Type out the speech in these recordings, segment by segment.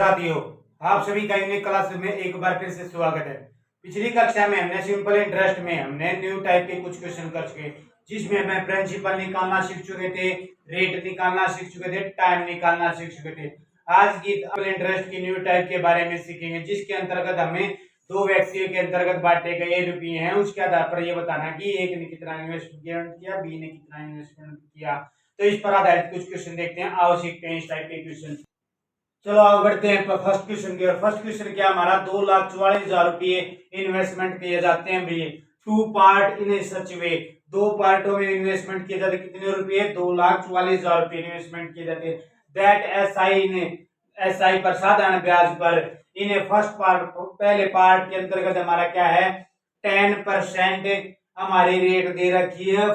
साथियों, आप सभी का यूनिक क्लास में एक बार फिर से स्वागत है। पिछली कक्षा में हमने सिंपल इंटरेस्ट में हमने न्यू टाइप के कुछ क्वेश्चन कर चुके, जिसमें हमें प्रिंसिपल निकालना सीख चुके थे, रेट निकालना सीख चुके थे, टाइम निकालना सीख चुके थे। आज की सिंपल इंटरेस्ट की न्यू टाइप के बारे में सीखेंगे, जिसके अंतर्गत हमें दो व्यक्तियों के अंतर्गत बांटे गए रुपये हैं, उसके आधार पर यह बताना कि एक ने कितना इन्वेस्टमेंट किया, बी ने कितना इन्वेस्टमेंट किया। तो इस पर आधारित कुछ क्वेश्चन देखते हैं, आओ सीखते हैं इस टाइप के क्वेश्चन। चलो आगे बढ़ते हैं फर्स्ट क्वेश्चन की ओर। फर्स्ट क्वेश्चन क्या हमारा, 2,44,000 रुपये इन्वेस्टमेंट किए जाते हैं भैया। टू पार्ट इन सच वे, दो पार्टों में इन्वेस्टमेंट किए जाते, कितने रुपये, 2,44,000 रुपये इन्वेस्टमेंट किए जाते हैं। दैट एसआई पर साधारण ब्याज पर इन्हें फर्स्ट पार्ट, पहले पार्ट के अंतर्गत हमारा क्या है, 10% हमारी रेट दे रखी है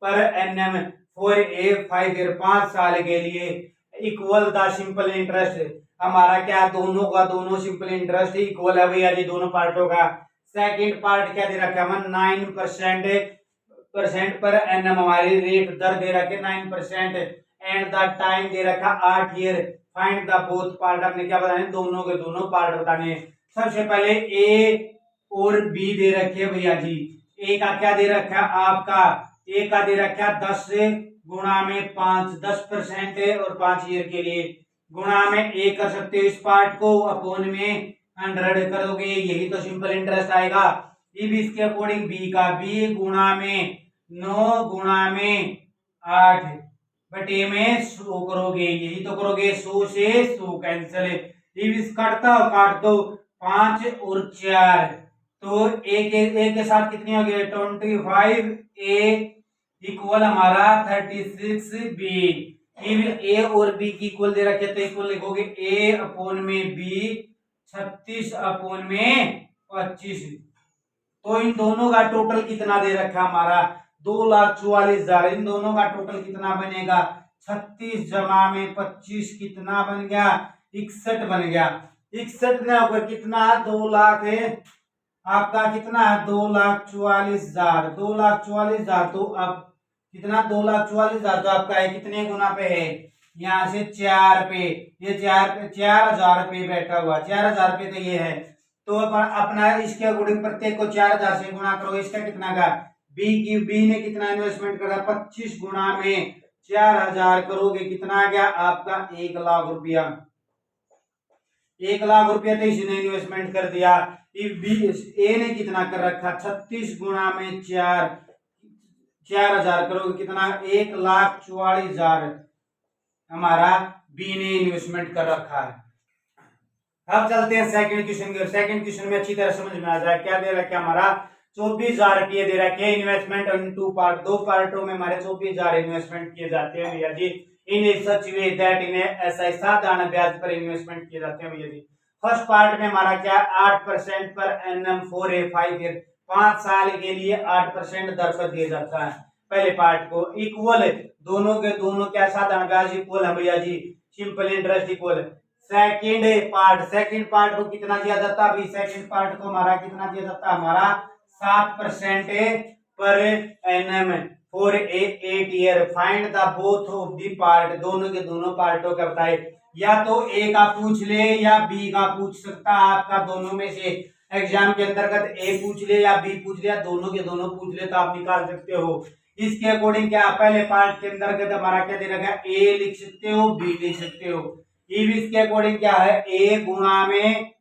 पर एनएम फॉर ए 5 ईयर, 5 साल के लिए। इक्वल द सिंपल इंटरेस्ट, हमारा क्या, दोनों का दोनों सिंपल इंटरेस्ट इक्वल है भैया जी, दोनों पार्टों का। सेकंड पार्ट क्या दे रखा है, 9% पर एनएम हमारी रेट दर दे रखे 9%, एंड द टाइम दे रखा 8 year. Find the both part, हमने क्या बताने, दोनों के दोनों पार्ट बताने। सबसे पहले ए और बी दे रखे भैया जी। ए का क्या दे रखा है आपका, ए का दे रखा 10 गुणा में 5, 10% है और 5 ईयर के लिए। गुणा में ए कर सकते हो, इस पार्ट को अपोन में 100 करोगे, यही तो सिंपल इंटरेस्ट आएगा। अब इसके अकॉर्डिंग बी का, बी गुणा में 9 गुणा में 8 बटे में 100 करोगे, यही तो करोगे। 100 से 100 कैंसिल, इस काट दो 5 और 4, तो ए के साथ कितनी हो गई, 25 ए इक्वल हमारा 36 बी। ए और बी की इक्वल दे रखे, तो इक्वल लिखोगे ए अपोन में बी 36 अपोन में 25। तो इन दोनों का टोटल कितना दे रखा हमारा, 2,44,000। इन दोनों का टोटल कितना बनेगा, 36 जमा में 25 कितना बन गया, 61 बन गया। 61 ने होकर कितना, 2 लाख है आपका, कितना है 2,44,000। 2,44,000 तो अब कितना, 2,44,000 तो आपका है कितने गुना पे है, यहाँ से 4 पे, ये 4,000 रुपये बैठा हुआ, 4,000 रुपये तो ये है। तो अपना इसके अकॉर्डिंग प्रत्येक को 4,000 से गुणा करो, इसका कितना का, बी ने कितना इन्वेस्टमेंट करा, 25 गुणा में 4,000 करोगे, कितना आ गया आपका, 1 लाख रुपया। 1 लाख रुपया तो इसने इन्वेस्टमेंट कर दिया। ए ने कितना कर रखा, 36 गुणा में 4,000 करोगे, कितना, 1,44,000 हमारा बी ने इन्वेस्टमेंट कर रखा है। अब चलते हैं सेकंड क्वेश्चन की। सेकंड क्वेश्चन में अच्छी तरह समझ में आ जाए, क्या दे रखा है हमारा, 24,000 रुपये दे रखे इन्वेस्टमेंट इन टू पार्ट, दो पार्टों में हमारे 24,000 इन्वेस्टमेंट किए जाते हैं भैया जी। इन सच वे दैट इन्हें ऐसा साधारण ब्याज पर इन्वेस्टमेंट किए जाते हैं भैया जी। फर्स्ट पार्ट में हमारा क्या, 8% पर एनएम फॉर ए 5 ईयर, 5 साल के लिए 8% दर पर दिया जाता है। पहले पार्ट को इक्वल, दोनों के दोनों क्या, साधारण ब्याज इक्वल है भैया जी, simple interest equal. Second part को कितना दिया जाता है, सेकंड पार्ट को हमारा कितना दिया जाता है, हमारा 7% per annum for 8 year. Find the both of the part, दोनों के दोनों पार्टों का बताए, या तो ए का पूछ ले या बी का पूछ सकता है आपका, दोनों में से एग्जाम के अंतर्गत ए पूछ ले या बी पूछ ले या दोनों के दोनों पूछ ले, तो आप निकाल सकते हो। इसके अकॉर्डिंग क्या, पहले पार्ट के अंतर्गत हमारा क्या दे रखा है, ए लिख सकते हो, बी लिख सकते हो। इसके अकॉर्डिंग क्या है, ए गुणा में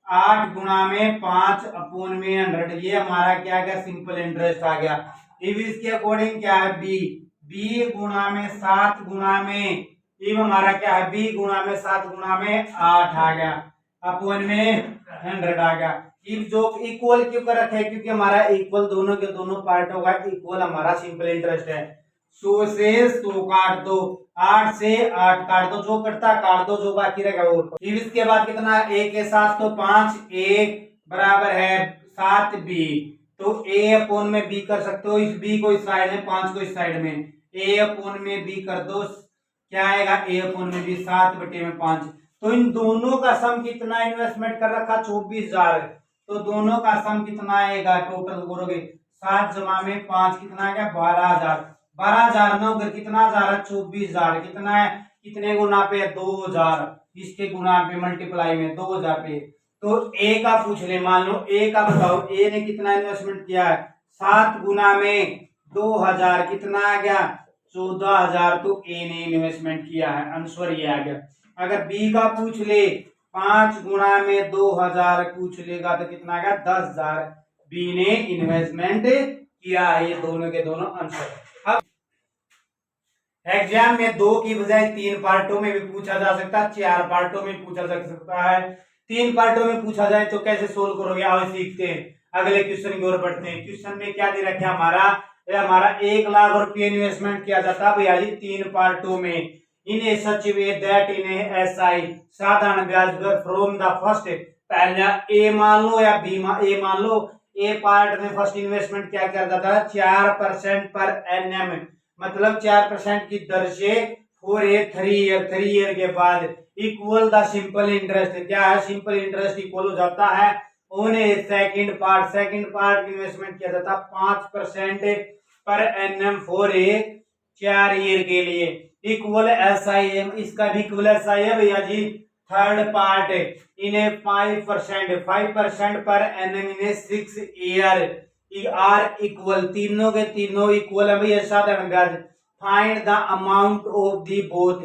8 गुणा में 5 अपोन में 100, ये हमारा क्या गया, सिंपल इंटरेस्ट आ गया। इसके अकॉर्डिंग क्या है, बी गुणा में 7 गुणा में, हमारा क्या है, बी गुणा में 7 गुणा में 8 आ गया, अपोन में 100 आ गया। जो इक्वल क्यों कर रखे हैं, क्योंकि हमारा इक्वल दोनों के दोनों पार्टों का इक्वल हमारा सिंपल इंटरेस्ट है। 100 से 100 काट दो, 8 से 8 काट दो, जो कटता काट दो, जो बाकी रहेगा वो। फिर इसके बाद कितना, ए के साथ तो 5, ए बराबर है 7 बी, तो ए अपोन में बी कर सकते हो, इस बी को इस साइड में, 5 को इस साइड में, ए अपोन में बी कर दो, क्या आएगा, ए अपोन में बी 7 बटे में 5। तो इन दोनों का सम कितना इन्वेस्टमेंट कर रखा, 24,000, तो दोनों का सम कितना आएगा, टोटल करोगे 7 जमा में 5 कितना आएगा, 12,000। 12,000 में उधर कितना हजार है, 24,000, कितना है, कितने गुना पे, 2,000। इसके गुना पे मल्टीप्लाई में 2000 पे। तो ए का पूछ ले, मान लो ए का बताओ, ए ने कितना इन्वेस्टमेंट किया है, 7 गुना में 2000 कितना आ गया, 14000। तो ए ने इन्वेस्टमेंट किया है, आंसर ये आ गया। अगर बी का पूछ ले, 5 गुना में 2000 पूछ लेगा तो कितना आ गया, 10,000। बी ने इन्वेस्टमेंट किया है। ये दोनों के दोनों आंसर। अब एग्जाम में 2 की बजाय 3 पार्टों में भी पूछा जा सकता है, 4 पार्टों में पूछा जा सकता है। 3 पार्टों में पूछा जाए तो कैसे सोल्व करोगे, आओ सीखते हैं। अगले क्वेश्चन की ओर बढ़ते हैं। क्वेश्चन में क्या दे रखा है हमारा 1 लाख रुपये इन्वेस्टमेंट किया जाता है भैया जी 3 पार्टों में। इन सच वे दैट इन एसआई साधारण ब्याज दर फ्रॉम द फर्स्ट, पहला ए मान लो या बी ए मान लो। ए पार्ट में फर्स्ट इन्वेस्टमेंट क्या करता था, 4% पर एनएम, मतलब 4% की दर से फॉर ए 3 ईयर के बाद इक्वल द सिंपल इंटरेस्ट। क्या है, सिंपल इंटरेस्ट इक्वल हो जाता है on A second part investment किया जाता 5% पर एनएम फॉर ए 4 ईयर के लिए इक्वल एसआईएम। इसका भी इक्वल एसआई है भैया जी। थर्ड पार्ट इन्हें 5% पर एनएम इन्हें 6 ईयर आर इक्वल, तीनों के तीनों इक्वल है भैया साधारण ब्याज। Find the amount of the both,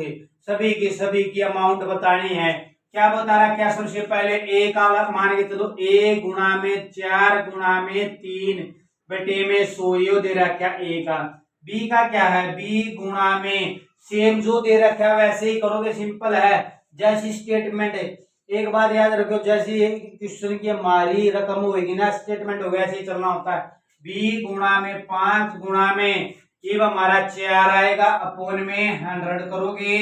सभी की अमाउंट बतानी है। क्या बता रहा, क्या सबसे पहले ए का मान के चलो, ए गुणा में 4 गुणा में 3 बटे में 100 ये दे रहा क्या ए का। बी का क्या है, बी गुणा में सेम जो दे रखा है वैसे ही करोगे, सिंपल है जैसी स्टेटमेंट है। एक बात याद रखो, जैसी क्वेश्चन की हमारी रकम होगी ना, स्टेटमेंट होगा ऐसे ही चलना होता है। बी गुणा में 5 गुणा में ये हमारा 4 आएगा, अपोन में 100 करोगे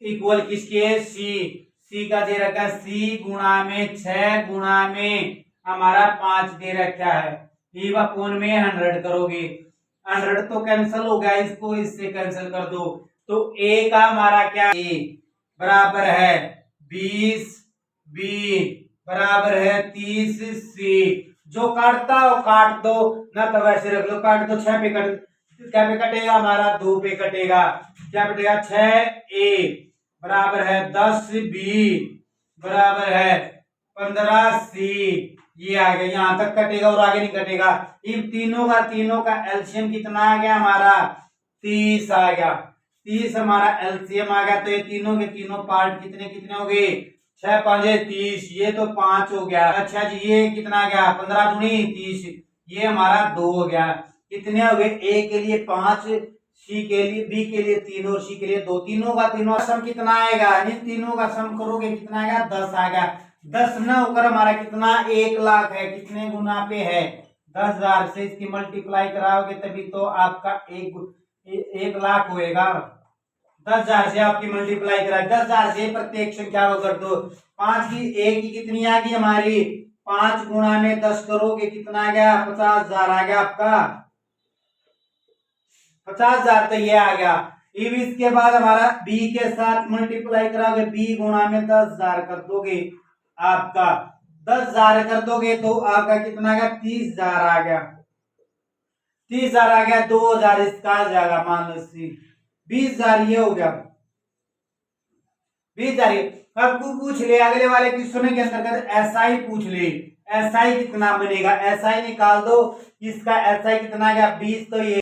इक्वल किसके, सी का दे रखा है। सी गुणा में 6 गुणा में हमारा 5 दे रखा है, ये अपोन में 100 करोगे। 100 तो कैंसिल हो गया, इसको इससे कैंसिल कर दो। तो ए का हमारा क्या, ए बराबर है 20, बी बराबर है 30, सी जो काटता हो काट दो ना, तो वैसे रख लो, काट दो। 6 पे क्या पे कटेगा हमारा, 2 पे कटेगा। क्या कटेगा, 6 ए बराबर है 10, बी बराबर है 15, सी ये आ गया। यहां तक कटेगा और आगे नहीं कटेगा। इन तीनों का एलसीएम कितना आ गया हमारा, 30 आ गया। 30 हमारा एलसीएम आ गया। तो ये तीनों के तीनों पार्ट कितने कितने हो गए, 6 5 30, ये तो 5 हो गया। अच्छा जी, ये कितना आ गया, 15 दूनी 30, ये हमारा 2 हो गया। कितने हो गए, ए के लिए 5, सी के लिए, बी के लिए 3 और सी के लिए 2। तीनों का सम कितना आएगा, इन तीनों का सम करोगे कितना आएगा, 10 आएगा। 10 न होकर हमारा कितना 1 लाख है, कितने गुना पे है, 10,000 से इसकी मल्टीप्लाई कराओगे तभी तो आपका 1 लाख होएगा। 10,000 से आपकी मल्टीप्लाई करा, 10,000 से प्रत्येक संख्या को कर दो। 5 की एक की कितनी आ गई हमारी, 5 गुणा में 10 करोगे कितना आ गया, 50,000 आ गया आपका। 50,000 तो ये आ गया। अब इसके बाद हमारा बी के साथ मल्टीप्लाई कराओगे, बी गुणा में 10,000 कर दोगे, आपका 10,000 कर दोगे तो आपका कितना आ गया, 30,000 आ गया। 30,000 आ गया, 2,000 इसका आ जाएगा, मान लो 20,000 ये हो गया। 20,000 अब पूछ ले अगले वाले क्वेश्चन के अंतर्गत एसआई पूछ ले, एसआई कितना बनेगा, एसआई निकाल दो। इसका एसआई कितना आ गया, 20, तो ये